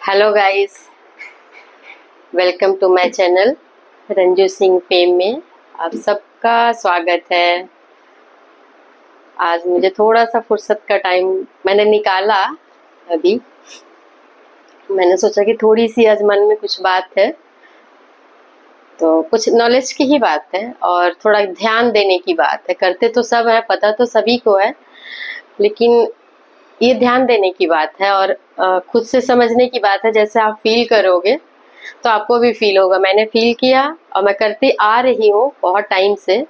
Hello guys, welcome to my channel Ranju Singh fame में आप सबका स्वागत है। आज मुझे थोड़ा सा फुर्सत का टाइम मैंने निकाला। अभी मैंने सोचा कि थोड़ी सी आज मन में कुछ बात है, तो कुछ नॉलेज की ही बात है और थोड़ा ध्यान देने की बात है। करते तो सब है, पता तो सभी को है, लेकिन ये ध्यान देने की बात है और खुद से समझने की बात है। जैसे आप फील करोगे तो आपको भी फील होगा। मैंने फील किया और मैं करती आ रही हूँ बहुत टाइम से,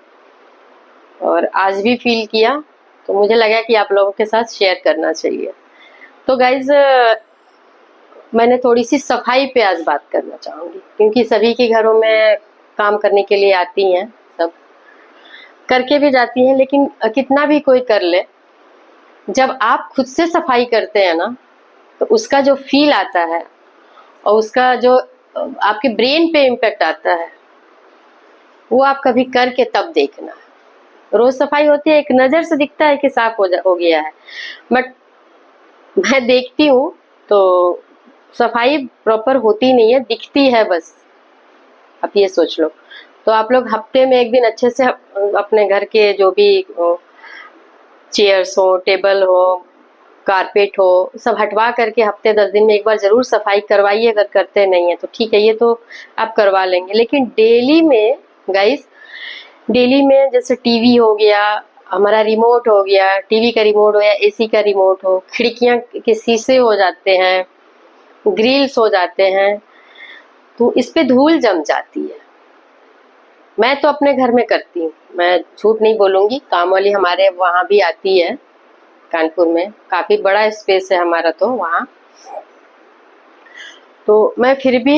और आज भी फील किया, तो मुझे लगा कि आप लोगों के साथ शेयर करना चाहिए। तो गाइज, मैंने थोड़ी सी सफाई पे आज बात करना चाहूँगी, क्योंकि सभी के घरों में काम करने के लिए आती हैं, सब करके भी जाती हैं, लेकिन कितना भी कोई कर ले, जब आप खुद से सफाई करते हैं ना, तो उसका जो फील आता है और उसका जो आपके ब्रेन पे इम्पैक्ट आता है, वो आप कभी करके तब देखना। रोज सफाई होती है, एक नजर से दिखता है कि साफ हो गया है, बट मैं देखती हूँ तो सफाई प्रॉपर होती नहीं है, दिखती है बस। आप ये सोच लो। तो आप लोग हफ्ते में एक दिन अच्छे से अपने घर के जो भी चेयर्स हो, टेबल हो, कारपेट हो, सब हटवा करके हफ्ते 10 दिन में एक बार जरूर सफाई करवाइए। अगर करते नहीं है तो ठीक है, ये तो आप करवा लेंगे, लेकिन डेली में गाइस, डेली में जैसे टीवी हो गया, हमारा रिमोट हो गया, टीवी का रिमोट हो या एसी का रिमोट हो, खिड़कियां के शीशे हो जाते हैं, ग्रिल्स हो जाते हैं, तो इस पे धूल जम जाती है। मैं तो अपने घर में करती हूँ, मैं झूठ नहीं बोलूंगी। काम वाली हमारे वहाँ भी आती है, कानपुर में काफी बड़ा स्पेस है हमारा तो वहाँ। तो मैं फिर भी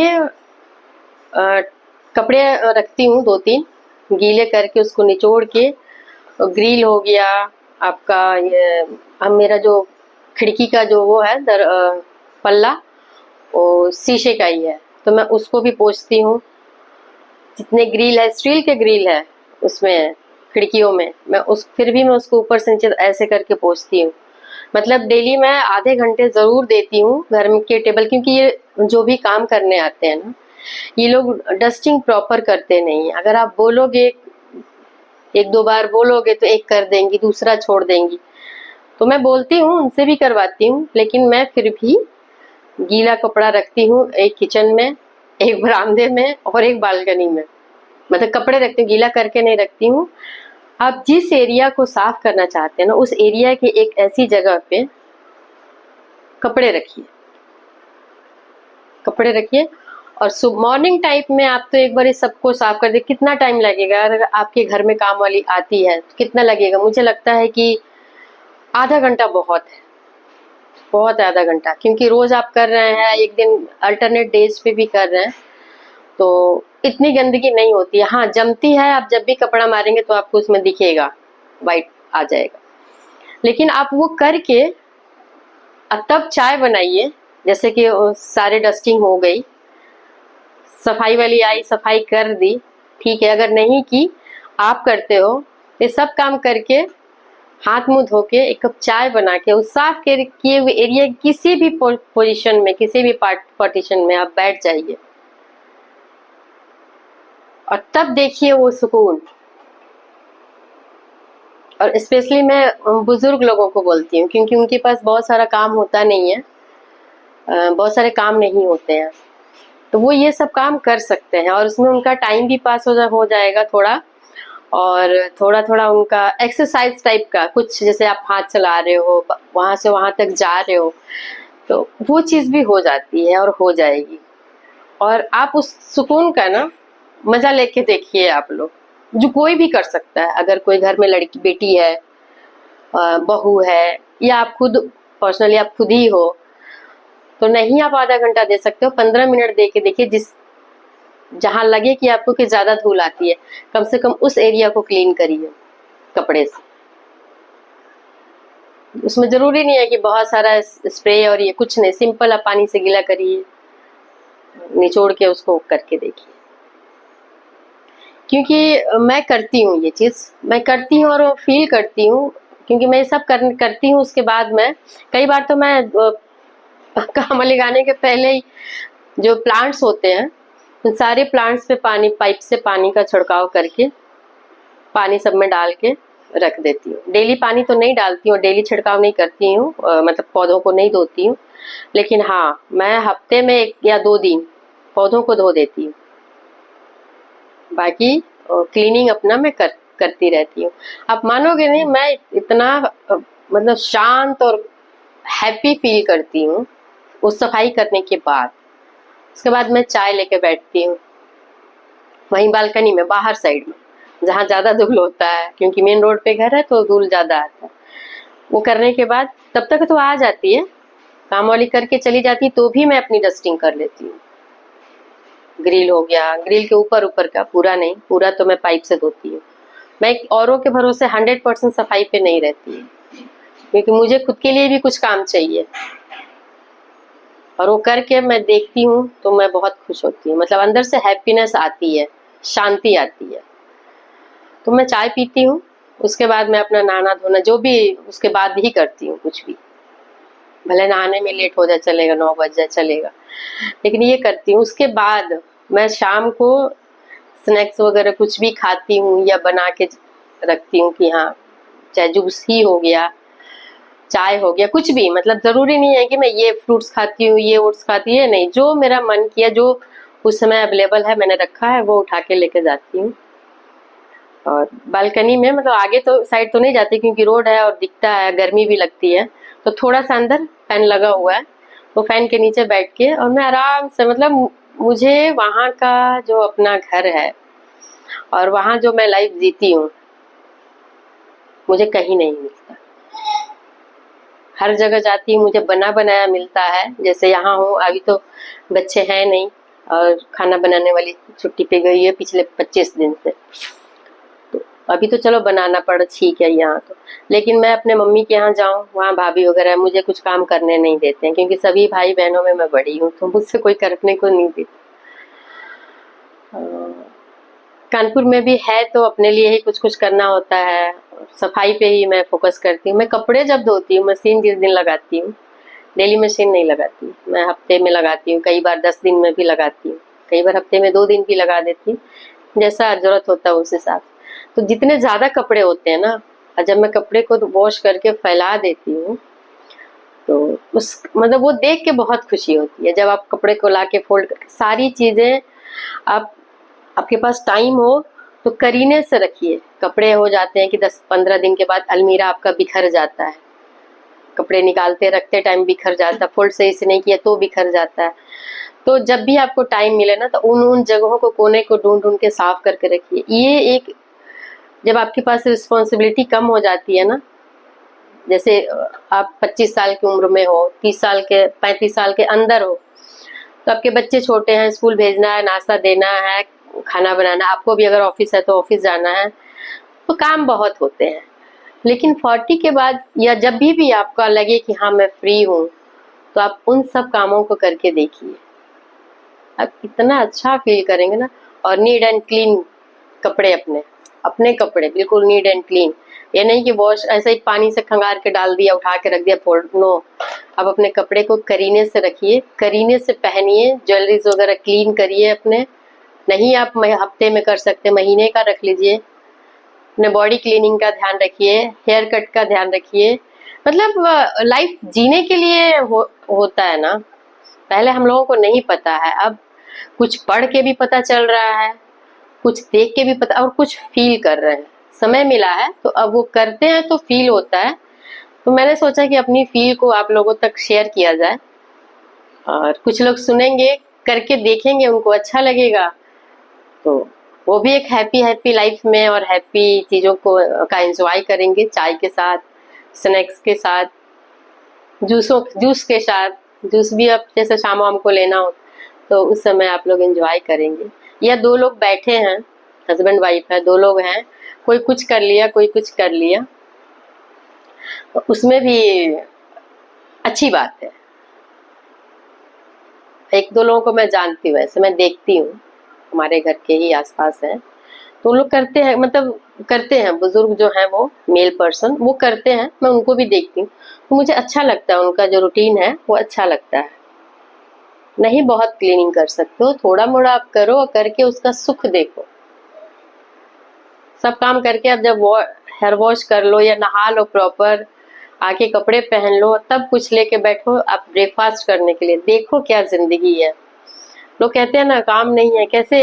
कपड़े रखती हूँ 2-3 गीले करके, उसको निचोड़ के। ग्रिल हो गया आपका, ये अब मेरा जो खिड़की का जो वो है पल्ला, वो शीशे का ही है, तो मैं उसको भी पोंछती हूँ। जितने ग्रिल है, स्टील के ग्रिल है उसमें, खिड़कियों में, मैं उस फिर भी मैं उसको ऊपर से नीचे ऐसे करके पोंछती हूँ। मतलब डेली मैं आधे घंटे जरूर देती हूँ घर के टेबल, क्योंकि ये जो भी काम करने आते हैं ना, ये लोग डस्टिंग प्रॉपर करते नहीं। अगर आप बोलोगे, 1-2 बार बोलोगे तो एक कर देंगी, दूसरा छोड़ देंगी। तो मैं बोलती हूँ, उनसे भी करवाती हूँ, लेकिन मैं फिर भी गीला कपड़ा रखती हूँ, एक किचन में, एक बरामदे में और एक बालकनी में। मतलब कपड़े रखती हूँ, गीला करके नहीं रखती हूँ। आप जिस एरिया को साफ करना चाहते हैं ना, उस एरिया के एक ऐसी जगह पे कपड़े रखिए, कपड़े रखिए। और सुबह मॉर्निंग टाइप में आप तो एक बार इस सबको साफ कर दे। कितना टाइम लगेगा? अगर आपके घर में काम वाली आती है तो कितना लगेगा? मुझे लगता है कि आधा घंटा बहुत है, बहुत है आधा घंटा, क्योंकि रोज आप कर रहे हैं, एक दिन अल्टरनेट डेज पे भी कर रहे हैं, तो इतनी गंदगी नहीं होती है। हाँ, जमती है, आप जब भी कपड़ा मारेंगे तो आपको उसमें दिखेगा, वाइट आ जाएगा। लेकिन आप वो करके तब चाय बनाइए। जैसे कि सारे डस्टिंग हो गई, सफाई वाली आई, सफाई कर दी, ठीक है। अगर नहीं की, आप करते हो, ये सब काम करके हाथ मुंह धो के एक कप चाय बना के उस साफ किए हुए एरिया किसी भी पोजीशन में, किसी भी पार्टीशन में आप बैठ जाइए और तब देखिए वो सुकून। और स्पेशली मैं बुजुर्ग लोगों को बोलती हूँ, क्योंकि उनके पास बहुत सारा काम होता नहीं है, बहुत सारे काम नहीं होते हैं, तो वो ये सब काम कर सकते हैं और उसमें उनका टाइम भी पास हो जाएगा थोड़ा, और थोड़ा थोड़ा उनका एक्सरसाइज टाइप का कुछ, जैसे आप हाथ चला रहे हो, वहां से वहां तक जा रहे हो, तो वो चीज भी हो जाती है और हो जाएगी। और आप उस सुकून का ना मजा लेके देखिए आप लोग, जो कोई भी कर सकता है। अगर कोई घर में लड़की बेटी है, बहू है, या आप खुद पर्सनली आप खुद ही हो, तो नहीं आप आधा घंटा दे सकते हो, 15 मिनट दे के देखिए। जहां लगे कि आपको कि ज्यादा धूल आती है, कम से कम उस एरिया को क्लीन करिए कपड़े से। उसमें जरूरी नहीं है कि बहुत सारा स्प्रे और ये कुछ नहीं, सिंपल आप पानी से गीला करिए, निचोड़ के उसको करके देखिए। क्योंकि मैं करती हूँ ये चीज, मैं करती हूँ और फील करती हूँ, क्योंकि मैं सब करती हूँ। उसके बाद मैं कई बार तो मैं काम वाली आने के पहले ही जो प्लांट्स होते हैं उन सारे प्लांट्स पे पानी, पाइप से पानी का छिड़काव करके पानी सब में डाल के रख देती हूँ। डेली पानी तो नहीं डालती हूँ, डेली छिड़काव नहीं करती हूँ, मतलब पौधों को नहीं धोती हूँ, लेकिन हाँ मैं हफ्ते में 1 या 2 दिन पौधों को धो देती हूँ। बाकी क्लीनिंग अपना मैं करती रहती हूँ। आप मानोगे नहीं, मैं इतना मतलब शांत और हैप्पी फील करती हूँ उस सफाई करने के बाद। उसके बाद मैं चाय लेके बैठती हूँ वहीं बालकनी में, बाहर साइड में, जहाँ ज्यादा धूल होता है, क्योंकि मेन रोड पे घर है तो धूल ज्यादा आता है। वो करने के बाद तब तक तो आ जाती है, काम वाली करके चली जाती, तो भी मैं अपनी डस्टिंग कर लेती हूँ। ग्रिल हो गया, ग्रिल के ऊपर ऊपर का, पूरा नहीं, पूरा तो मैं पाइप से धोती हूँ। मैं औरों के भरोसे 100% सफाई पे नहीं रहती है, क्योंकि मुझे खुद के लिए भी कुछ काम चाहिए, और वो करके मैं देखती हूँ तो मैं बहुत खुश होती हूँ। मतलब अंदर से हैप्पीनेस आती है, शांति आती है। तो मैं चाय पीती हूँ, उसके बाद मैं अपना नहाना धोना जो भी उसके बाद ही करती हूँ। कुछ भी भले नहाने में लेट हो जाए चलेगा, 9 बज जाए चलेगा, लेकिन ये करती हूँ। उसके बाद मैं शाम को स्नैक्स वगैरह कुछ भी खाती हूँ या बना के रखती हूँ कि हाँ, चाहे जूस ही हो गया, चाय हो गया, कुछ भी। मतलब जरूरी नहीं है कि मैं ये फ्रूट्स खाती हूँ, ये ओट्स खाती है, नहीं, जो मेरा मन किया, जो उस समय अवेलेबल है, मैंने रखा है, वो उठा के लेके जाती हूँ। और बालकनी में, मतलब आगे तो साइड तो नहीं जाती क्योंकि रोड है और दिखता है, गर्मी भी लगती है, तो थोड़ा सा अंदर फैन लगा हुआ है, तो फैन के नीचे बैठ के और मैं आराम से, मतलब मुझे वहाँ का जो अपना घर है और वहाँ जो मैं लाइफ जीती हूँ, मुझे कहीं नहीं मिलता। हर जगह जाती हूँ मुझे बना बनाया मिलता है। जैसे यहाँ हूँ, अभी तो बच्चे हैं नहीं और खाना बनाने वाली छुट्टी पे गई है पिछले 25 दिन से, तो अभी तो चलो बनाना पड़ा, ठीक है यहाँ तो। लेकिन मैं अपने मम्मी के यहाँ जाऊँ, वहाँ भाभी वगैरह मुझे कुछ काम करने नहीं देते हैं, क्योंकि सभी भाई बहनों में मैं बड़ी हूँ, तो मुझसे कोई करने को नहीं देता। कानपुर में भी है तो अपने लिए ही कुछ कुछ करना होता है, सफाई पे ही मैं फोकस करती हूँ। मैं कपड़े जब धोती हूँ, मशीन जिस दिन लगाती हूँ, डेली मशीन नहीं लगाती, मैं हफ्ते में लगाती हूँ, कई बार 10 दिन में भी लगाती हूँ, कई बार हफ्ते में 2 दिन भी लगा देती हूँ, जैसा जरूरत होता है उस हिसाब से। तो जितने ज्यादा कपड़े होते हैं ना, और जब मैं कपड़े को वॉश करके फैला देती हूँ, तो उस मतलब वो देख के बहुत खुशी होती है। जब आप कपड़े को ला के फोल्ड करके सारी चीजें, आप आपके पास टाइम हो तो करीने से रखिए। कपड़े हो जाते हैं कि 10-15 दिन के बाद अलमीरा आपका बिखर जाता है, कपड़े निकालते रखते टाइम बिखर जाता है, फोल्ड सही से नहीं किया तो बिखर जाता है। तो जब भी आपको टाइम मिले ना, तो उन जगहों को, कोने को ढूंढ ढूंढ के साफ करके रखिए। ये एक, जब आपके पास रिस्पॉन्सिबिलिटी कम हो जाती है ना, जैसे आप 25 साल की उम्र में हो, 30 साल के, 35 साल के अंदर हो, तो आपके बच्चे छोटे हैं, स्कूल भेजना है, नाश्ता देना है, खाना बनाना, आपको भी अगर ऑफिस है तो ऑफिस जाना है, तो काम बहुत होते हैं। लेकिन 40 के बाद या जब भी आपका लगे कि हाँ मैं फ्री हूँ, तो आप उन सब कामों को करके देखिए, आप कितना अच्छा फील करेंगे ना। और नीट एंड क्लीन कपड़े, अपने अपने कपड़े बिल्कुल नीट एंड क्लीन। ये नहीं कि वॉश ऐसे ही पानी से खंगार के डाल दिया, उठा के रख दिया, फोल्ड, नो। आप अपने कपड़े को करीने से रखिए, करीने से पहनिए, ज्वेलरीज वगैरह क्लीन करिए अपने। नहीं आप हफ्ते में कर सकते, महीने का रख लीजिए। अपने बॉडी क्लीनिंग का ध्यान रखिए, हेयर कट का ध्यान रखिए। मतलब लाइफ जीने के लिए होता है ना, पहले हम लोगों को नहीं पता है, अब कुछ पढ़ के भी पता चल रहा है, कुछ देख के भी पता, और कुछ फील कर रहे हैं। समय मिला है तो अब वो करते हैं तो फील होता है। तो मैंने सोचा कि अपनी फील को आप लोगों तक शेयर किया जाए, और कुछ लोग सुनेंगे, करके देखेंगे, उनको अच्छा लगेगा, तो वो भी एक हैप्पी हैप्पी लाइफ में और हैप्पी चीजों को का एंजॉय करेंगे, चाय के साथ, स्नैक्स के साथ, जूस के साथ। जूस भी अब जैसे शाम वाम को लेना हो तो उस समय आप लोग एंजॉय करेंगे। या 2 लोग बैठे हैं, हस्बैंड वाइफ है, 2 लोग हैं, कोई कुछ कर लिया, कोई कुछ कर लिया, तो उसमें भी अच्छी बात है। 1-2 लोगों को मैं जानती हूँ, ऐसे मैं देखती हूँ, हमारे घर के ही आसपास है, तो लोग करते हैं, मतलब करते हैं, बुजुर्ग जो हैं वो मेल पर्सन वो करते हैं, मैं उनको भी देखती हूँ, तो मुझे अच्छा लगता है, उनका जो रूटीन है वो अच्छा लगता है। नहीं बहुत क्लीनिंग कर सकते हो, थोड़ा मोड़ा आप करो और करके उसका सुख देखो। सब काम करके अब जब हेयर वॉश कर लो या नहा लो प्रॉपर, आके कपड़े पहन लो, तब कुछ लेके बैठो आप ब्रेकफास्ट करने के लिए, देखो क्या जिंदगी है। लोग कहते हैं ना काम नहीं है, कैसे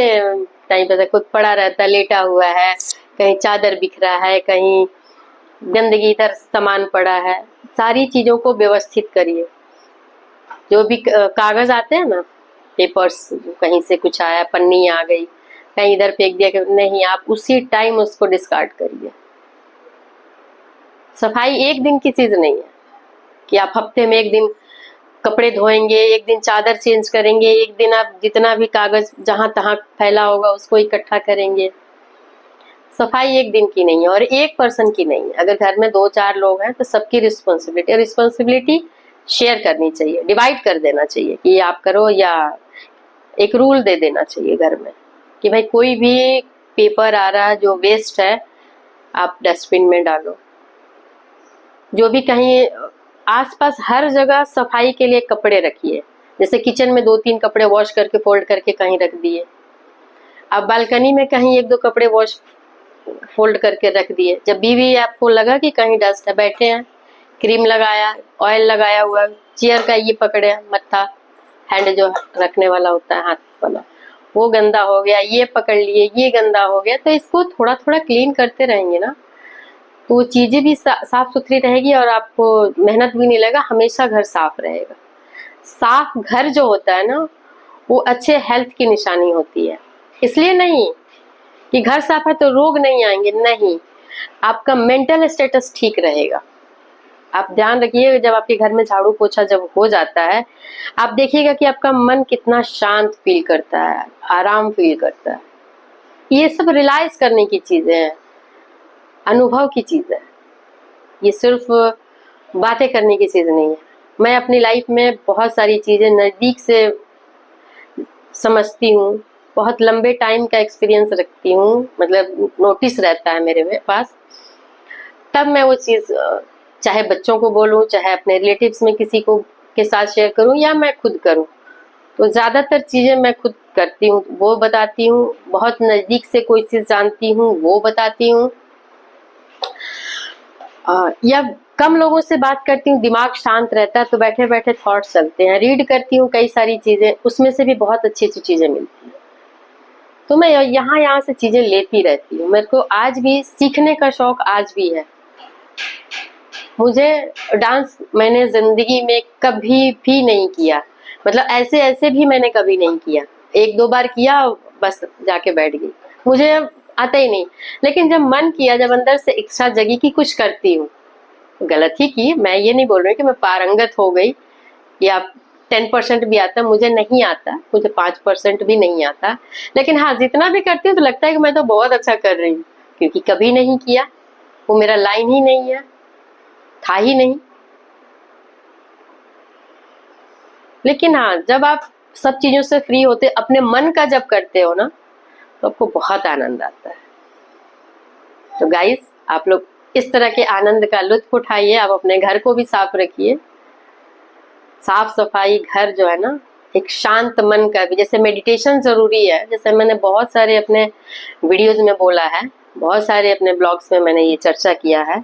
टाइम पता खुद पड़ा रहता है, लेटा हुआ है, कहीं चादर बिखरा है, कहीं गंदगी, इधर सामान पड़ा है। सारी चीजों को व्यवस्थित करिए। जो भी कागज आते हैं ना, पेपर्स, कहीं से कुछ आया, पन्नी आ गई, कहीं इधर फेंक दिया कि नहीं, आप उसी टाइम उसको डिस्कार्ड करिए। सफाई एक दिन की चीज नहीं है कि आप हफ्ते में एक दिन कपड़े धोएंगे, एक दिन चादर चेंज करेंगे, एक दिन आप जितना भी कागज जहां तहां फैला होगा उसको इकट्ठा करेंगे। सफाई एक दिन की नहीं है और एक पर्सन की नहीं है। अगर घर में 2-4 लोग हैं तो सबकी रिस्पॉन्सिबिलिटी शेयर करनी चाहिए, डिवाइड कर देना चाहिए कि ये आप करो, या एक रूल दे देना चाहिए घर में कि भाई कोई भी पेपर आ रहा है जो वेस्ट है आप डस्टबिन में डालो। जो भी कहीं आसपास हर जगह सफाई के लिए कपड़े रखिए, जैसे किचन में 2-3 कपड़े वॉश करके फोल्ड करके कहीं रख दिए, अब बालकनी में कहीं 1-2 कपड़े वॉश फोल्ड करके रख दिए। जब भी आपको लगा कि कहीं डस्ट है, बैठे हैं, क्रीम लगाया, ऑयल लगाया हुआ, चेयर का ये पकड़े मत्था, हैंड जो रखने वाला होता है, हाथ वाला, वो गंदा हो गया, ये पकड़ लिए, ये गंदा हो गया, तो इसको थोड़ा थोड़ा क्लीन करते रहेंगे ना, तो वो चीजें भी साफ सुथरी रहेगी और आपको मेहनत भी नहीं लगेगा, हमेशा घर साफ रहेगा। साफ घर जो होता है ना, वो अच्छे हेल्थ की निशानी होती है। इसलिए नहीं कि घर साफ है तो रोग नहीं आएंगे, नहीं, आपका मेंटल स्टेटस ठीक रहेगा। आप ध्यान रखिए, जब आपके घर में झाड़ू पोछा जब हो जाता है, आप देखिएगा कि आपका मन कितना शांत फील करता है, आराम फील करता है। ये सब रियलाइज करने की चीजें हैं, अनुभव की चीज है, ये सिर्फ बातें करने की चीज नहीं है। मैं अपनी लाइफ में बहुत सारी चीजें नजदीक से समझती हूँ, बहुत लंबे टाइम का एक्सपीरियंस रखती हूँ, मतलब नोटिस रहता है मेरे पास, तब मैं वो चीज चाहे बच्चों को बोलूँ, चाहे अपने रिलेटिव्स में किसी को के साथ शेयर करूँ, या मैं खुद करूँ, तो ज्यादातर चीजें मैं खुद करती हूँ, वो बताती हूँ। बहुत नजदीक से कोई चीज जानती हूँ वो बताती हूँ, या कम लोगों से बात करती हूँ, दिमाग शांत रहता है तो बैठे बैठे थॉट्स चलते हैं। रीड करती हूँ कई सारी चीजें, उसमें से भी बहुत अच्छी अच्छी चीजें मिलती हैं, तो मैं यहाँ से चीजें लेती रहती हूँ। मेरे को आज भी सीखने का शौक आज भी है। मुझे डांस मैंने जिंदगी में कभी भी नहीं किया, मतलब ऐसे ऐसे भी मैंने कभी नहीं किया, 1-2 बार किया बस जाके बैठ गई, मुझे आता ही नहीं। लेकिन जब मन किया, जब अंदर से इच्छा जगी कि कुछ करती हूँ, गलत ही की, मैं ये नहीं बोल रही कि मैं पारंगत हो गई या 10% भी आता, मुझे नहीं आता, मुझे 5% भी नहीं आता, लेकिन हाँ जितना भी करती हूँ तो लगता है कि मैं तो बहुत अच्छा कर रही हूँ, क्योंकि कभी नहीं किया, वो मेरा लाइन ही नहीं है, था ही नहीं। लेकिन हाँ जब आप सब चीजों से फ्री होते, अपने मन का जब करते हो ना, तो आपको बहुत आनंद आता है। तो गाइस, आप लोग इस तरह के आनंद का लुत्फ उठाइए, आप अपने घर को भी साफ रखिए। साफ सफाई घर जो है ना, एक शांत मन का भी, जैसे मेडिटेशन जरूरी है, जैसे मैंने बहुत सारे अपने वीडियोज में बोला है, बहुत सारे अपने ब्लॉग्स में मैंने ये चर्चा किया है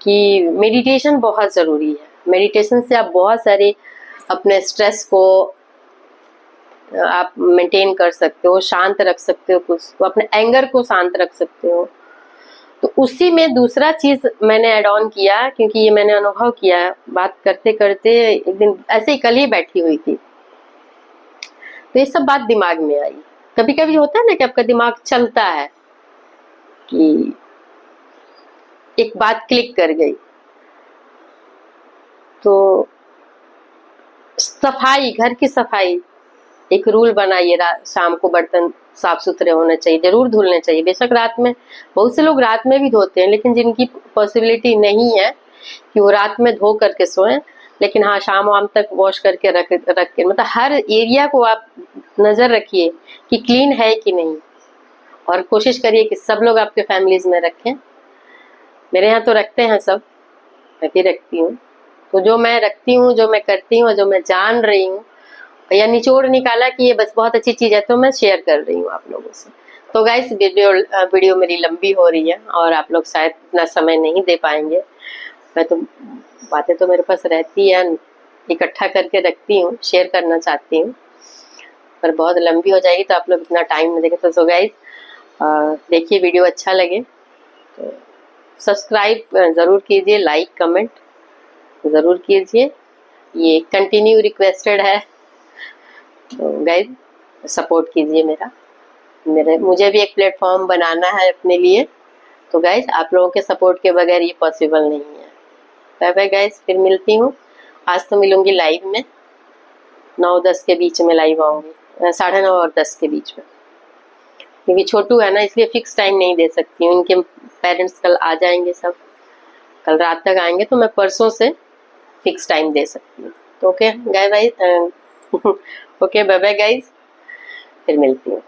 कि मेडिटेशन बहुत जरूरी है। मेडिटेशन से आप बहुत सारे अपने स्ट्रेस को आप मेंटेन कर सकते हो, शांत रख सकते हो, कुछ तो अपने एंगर को शांत रख सकते हो। तो उसी में दूसरा चीज मैंने ऐड ऑन किया, क्योंकि ये मैंने अनुभव किया, बात करते करते एक दिन ऐसे ही कल ही बैठी हुई थी, तो ये सब बात दिमाग में आई। कभी कभी होता है ना कि आपका दिमाग चलता है कि एक बात क्लिक कर गई, तो सफाई, घर की सफाई, एक रूल बनाइए, शाम को बर्तन साफ सुथरे होने चाहिए, जरूर धुलने चाहिए। बेशक रात में, बहुत से लोग रात में भी धोते हैं, लेकिन जिनकी पॉसिबिलिटी नहीं है कि वो रात में धो करके सोएं, लेकिन हाँ शाम वाम तक वॉश करके रख के, मतलब हर एरिया को आप नजर रखिए कि क्लीन है कि नहीं। और कोशिश करिए कि सब लोग आपके फैमिलीज में रखें। मेरे यहाँ तो रखते हैं सब, मैं भी रखती हूँ। तो जो मैं रखती हूँ, जो मैं करती हूँ, जो मैं जान रही हूँ या निचोड़ निकाला कि ये बस बहुत अच्छी चीज़ है, तो मैं शेयर कर रही हूँ आप लोगों से। तो गाइस वीडियो मेरी लंबी हो रही है और आप लोग शायद इतना समय नहीं दे पाएंगे। मैं तो बातें तो मेरे पास रहती है, इकट्ठा करके रखती हूँ, शेयर करना चाहती हूँ, पर बहुत लंबी हो जाएगी तो आप लोग इतना टाइम नहीं देंगे। तो सो गाइस देखिए, वीडियो अच्छा लगे तो सब्सक्राइब ज़रूर कीजिए, लाइक कमेंट ज़रूर कीजिए, ये कंटिन्यू रिक्वेस्टेड है। तो गाइस सपोर्ट कीजिए मुझे भी एक प्लेटफॉर्म बनाना है अपने लिए। तो गाइस आप लोगों के सपोर्ट के बगैर ये पॉसिबल नहीं है। बाय बाय गाइस, फिर मिलती हूँ। आज तो मिलूंगी लाइव में, 9-10 के बीच में लाइव आऊंगी, 9:30 और 10 के बीच में, क्योंकि छोटू है ना, इसलिए फिक्स टाइम नहीं दे सकती हूँ। उनके पेरेंट्स कल आ जाएंगे, सब कल रात तक आएंगे, तो मैं परसों से फिक्स टाइम दे सकती हूँ। तो okay bye bye, okay bye bye guys, फिर मिलती हूँ।